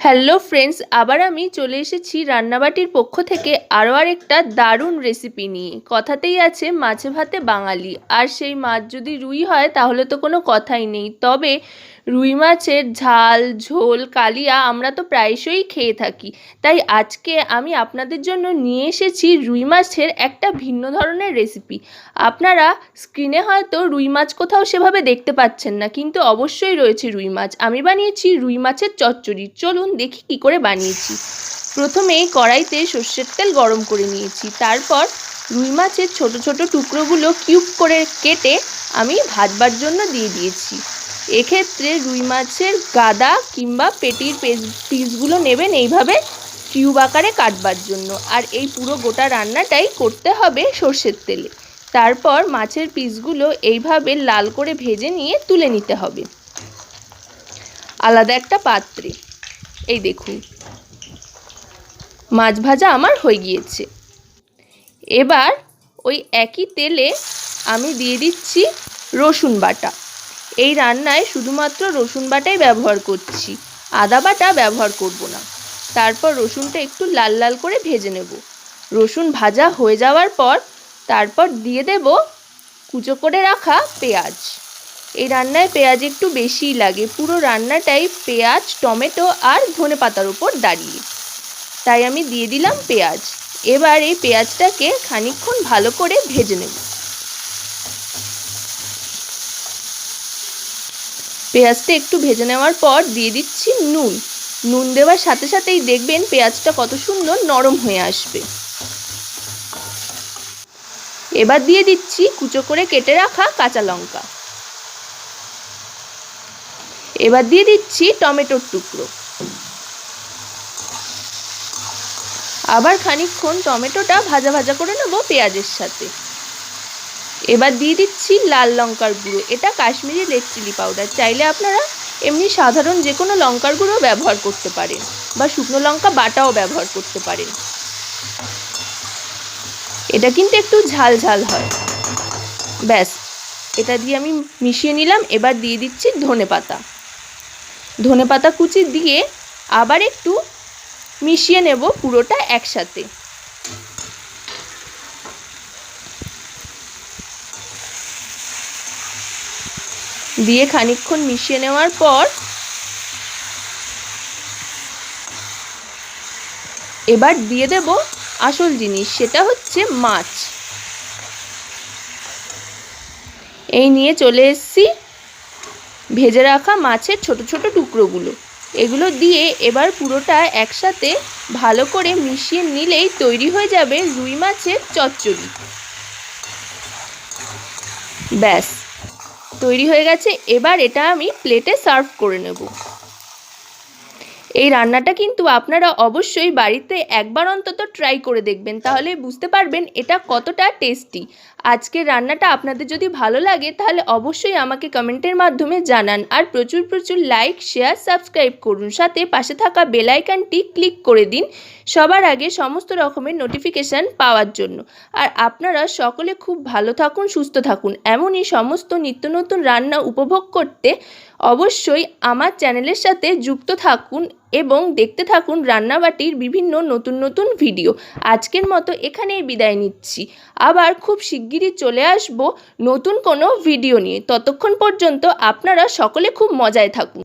Hello friends, আবার আমি চলে এসেছি রান্নাবাটির পক্ষ থেকে আরেকটা দারুণ রেসিপি নিয়ে। কথাতেই আছে মাছে ভাতে বাঙালি, আর সেই মাছ যদি রুই হয় তাহলে তো কোনো কথাই নেই। তবে রুই মাছের ঝাল, ঝোল, কালিয়া আমরা তো প্রায়শই খেয়ে থাকি। তাই আজকে আমি আপনাদের জন্য নিয়ে এসেছি রুই মাছের একটা ভিন্ন ধরনের রেসিপি। আপনারা স্ক্রিনে হয়তো রুই মাছ কোথাও সেভাবে দেখতে পাচ্ছেন না, কিন্তু অবশ্যই রয়েছে রুই মাছ। আমি বানিয়েছি রুই মাছের চচ্চড়ি। চলুন দেখি কি করে বানিয়েছি। প্রথমে কড়াইতে সর্ষের তেল গরম করে নিয়েছি, তারপর রুই মাছের ছোট ছোট টুকরোগুলো কিউব করে কেটে আমি ভাজবার জন্য দিয়ে দিয়েছি। এক্ষেত্রে রুই মাছের গাদা কিংবা পেটির পিসগুলো নেবেন এইভাবে কিউব আকারে কাটবার জন্য। আর এই পুরো গোটা রান্নাটাই করতে হবে সর্ষের তেলে। তারপর মাছের পিসগুলো এইভাবে লাল করে ভেজে নিয়ে তুলে নিতে হবে আলাদা একটা পাত্রে। এই দেখুন, মাছ ভাজা আমার হয়ে গিয়েছে। এবার ওই একই তেলে আমি দিয়ে দিচ্ছি রসুন বাটা। এই রান্নায় শুধুমাত্র রসুন বাটাই ব্যবহার করছি, আদা বাটা ব্যবহার করব না। তারপর রসুনটা একটু লাল লাল করে ভেজে নেব। রসুন ভাজা হয়ে যাওয়ার পর তারপর দিয়ে দেব কুচো করে রাখা পেঁয়াজ। এই রান্নায় পেঁয়াজ একটু বেশিই লাগে, পুরো রান্নাটাই পেঁয়াজ, টমেটো আর ধনেপাতার উপর দাঁড়িয়ে, তাই আমি দিয়ে দিলাম পেঁয়াজ। এবার এই পেঁয়াজটাকে খানিকক্ষণ ভালো করে ভেজে নেব। পেঁয়াজটা একটু ভেজে নেওয়ার পর দিয়ে দিচ্ছি নুন। নুন দেওয়ার সাথে সাথেই দেখবেন পেঁয়াজটা কত সুন্দর নরম হয়ে আসবে। এবার দিয়ে দিচ্ছি কুচো করে কেটে রাখা কাঁচা লঙ্কা। এবার দিয়ে দিচ্ছি টমেটোর টুকরো। আবার খানিকক্ষণ টমেটোটা ভাজা ভাজা করে নেব পেঁয়াজের সাথে। এবার দিয়ে দিচ্ছি লাল লঙ্কার গুঁড়ো। এটা কাশ্মীরি রেড চিলি পাউডার। চাইলে আপনারা এমনি সাধারণ যে কোনো লঙ্কার গুঁড়ো ব্যবহার করতে পারেন, বা শুকনো লঙ্কা বাটাও ব্যবহার করতে পারেন। এটা কিন্তু একটু ঝাল ঝাল হয়। ব্যাস, এটা দিয়ে আমি মিশিয়ে নিলাম। এবার দিয়ে দিচ্ছি ধনেপাতা। ধনেপাতা কুচি দিয়ে আবার একটু মিশিয়ে নেব পুরোটা একসাথে। দিয়ে খানিকক্ষণ মিশিয়ে নেওয়ার পর এবার দিয়ে দেব আসল জিনিস, সেটা হচ্ছে মাছ। এই নিয়ে চলে এসেছি ভেজে রাখা মাছের ছোট ছোট টুকরোগুলো। এগুলো দিয়ে এবার পুরোটা একসাথে ভালো করে মিশিয়ে নিলেই তৈরি হয়ে যাবে রুই মাছের চচ্চড়ি। ব্যাস, তৈরি হয়ে গেছে। এবার এটা আমি প্লেটে সার্ভ করে নেব। এই রান্নাটা কিন্তু আপনারা অবশ্যই বাড়িতে একবার অন্তত ট্রাই করে দেখবেন, তাহলে বুঝতে পারবেন এটা কতটা টেস্টি। আজকের রান্নাটা আপনাদের যদি ভালো লাগে তাহলে অবশ্যই আমাকে কমেন্টের মাধ্যমে জানান। আর প্রচুর প্রচুর লাইক, শেয়ার, সাবস্ক্রাইব করুন। সাথে পাশে থাকা বেল আইকনটি ক্লিক করে দিন সবার আগে সমস্ত রকমের নোটিফিকেশান পাওয়ার জন্য। আর আপনারা সকলে খুব ভালো থাকুন, সুস্থ থাকুন। এমনই সমস্ত নিত্য নতুন রান্না উপভোগ করতে অবশ্যই আমার চ্যানেলের সাথে যুক্ত থাকুন এবং দেখতে থাকুন রান্নাবাটির বিভিন্ন নতুন নতুন ভিডিও। আজকের মতো এখানেই বিদায় নিচ্ছি। আবার খুব শিগগিরই চলে আসব নতুন কোনো ভিডিও নিয়ে। ততক্ষণ পর্যন্ত আপনারা সকলে খুব মজায় থাকুন।